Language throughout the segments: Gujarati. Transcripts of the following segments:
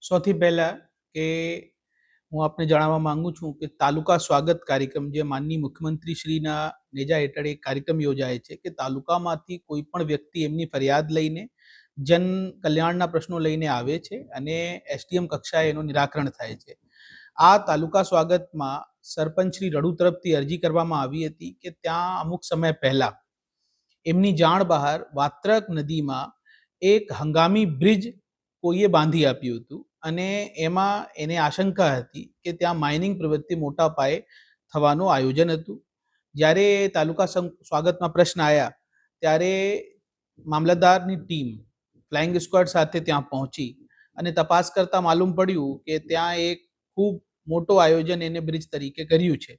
સૌથી પહેલા કે હું આપને જણાવવા માંગુ છું કે તાલુકા સ્વાગત કાર્યક્રમ જે માનનીય મુખ્યમંત્રી શ્રીના નેજા હેઠળ એક કાર્યક્રમ યોજાય છે કે તાલુકામાંથી કોઈ પણ વ્યક્તિ એમની ફરિયાદ લઈને જન કલ્યાણના પ્રશ્નો લઈને આવે છે અને એસડીએમ કક્ષાએ એનું નિરાકરણ થાય છે. આ તાલુકા સ્વાગતમાં સરપંચ શ્રી રડુ તરફથી અરજી કરવામાં આવી હતી કે ત્યાં અમુક સમય પહેલા એમની જાણ બહાર વાત્રક નદીમાં એક હંગામી બ્રિજ કોઈએ બાંધી આપ્યું હતું અને એમાં એને આશંકા હતી કે ત્યાં માઇનિંગ પ્રવૃત્તિ મોટા પાયે થવાનું આયોજન હતું. જ્યારે તાલુકા સ્વાગતમાં પ્રશ્ન આવ્યા ત્યારે મામલતદારની ટીમ ફ્લાઇંગ સ્ક્વોડ સાથે ત્યાં પહોંચી અને તપાસ કરતા માલુમ પડ્યું કે ત્યાં એક ખૂબ મોટો આયોજન એને બ્રિજ તરીકે કર્યું છે.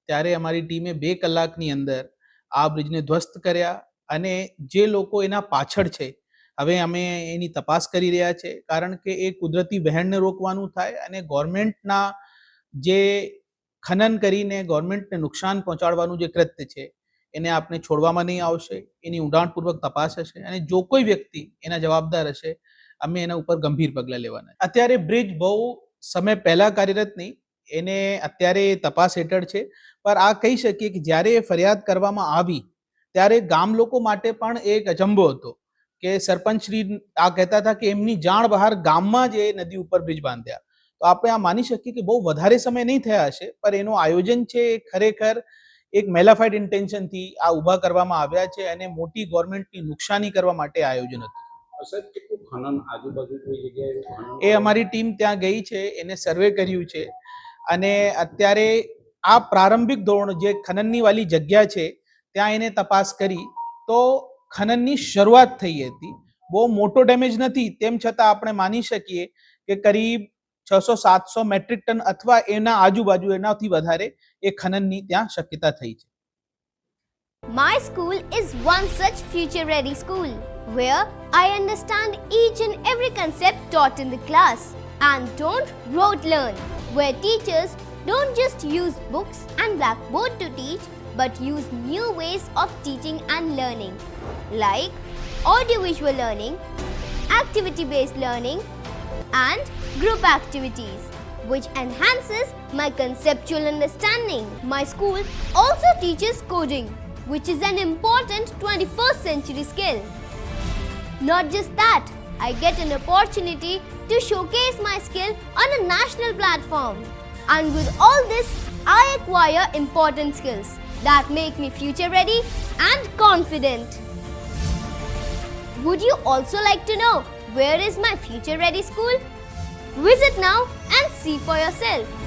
ત્યારે અમારી ટીમે 2 કલાકની અંદર આ બ્રિજને ધ્વસ્ત કર્યા અને જે લોકો એના પાછળ છે હવે અમે એની તપાસ કરી રહ્યા છે, કારણ કે એ કુદરતી વહેણને રોકવાનું થાય અને ગવર્મેન્ટના જે ખનન કરીને ગવર્મેન્ટને નુકસાન પહોંચાડવાનું જે કૃત્ય છે એને આપણે છોડવામાં નહીં આવશે. એની ઊંડાણપૂર્વક તપાસ હશે અને જો કોઈ વ્યક્તિ એના જવાબદાર હશે અમે એના ઉપર ગંભીર પગલાં લેવાના. અત્યારે બ્રિજ બહુ સમય પહેલા કાર્યરત નહીં, એને અત્યારે તપાસ હેઠળ છે, પણ આ કહી શકીએ કે જ્યારે ફરિયાદ કરવામાં આવી ત્યારે ગામ લોકો માટે પણ એક અચંબો હતો કે સરપંચ શ્રી આ કહેતા હતા કે એમની જાણ બહાર ગામમાં જ એ નદી ઉપર બ્રિજ બાંધ્યા. તો આપણે આ માની શકીએ કે બહુ વધારે સમય નહીં થયા હશે, પણ એનું આયોજન છે ખરેખર એક મેલાફાઈડ ઇન્ટેન્શનથી આ ઊભા કરવામાં આવ્યા છે અને મોટી ગવર્મેન્ટની નુકસાની કરવા માટે આયોજન હતું. એ અમારી ટીમ ત્યાં ગઈ છે, એને સર્વે કર્યું છે અને અત્યારે આ પ્રારંભિક ધોરણ જે ખનનની વાલી જગ્યા છે ત્યાં એને તપાસ કરી તો ખનનની શરૂઆત થઈ હતી. બહુ મોટો ડેમેજ નથી, તેમ છતાં આપણે માની શકીએ કે કરીબ 600-700 મેટ્રિક ટન અથવા એના આજુબાજુ એનાથી વધારે એ ખનનની ત્યાં શક્યતા થઈ છે. My school is one such future-ready school where I understand each and every concept taught in the class and don't rote learn, where teachers don't just use books and blackboard to teach but use new ways of teaching and learning like audiovisual learning, activity-based learning and group activities which enhances my conceptual understanding. My school also teaches coding, which is an important 21st century skill. Not just that, I get an opportunity to showcase my skill on a national platform. And with all this, I acquire important skills that make me future ready and confident. Would you also like to know where is my future ready school? Visit now and see for yourself.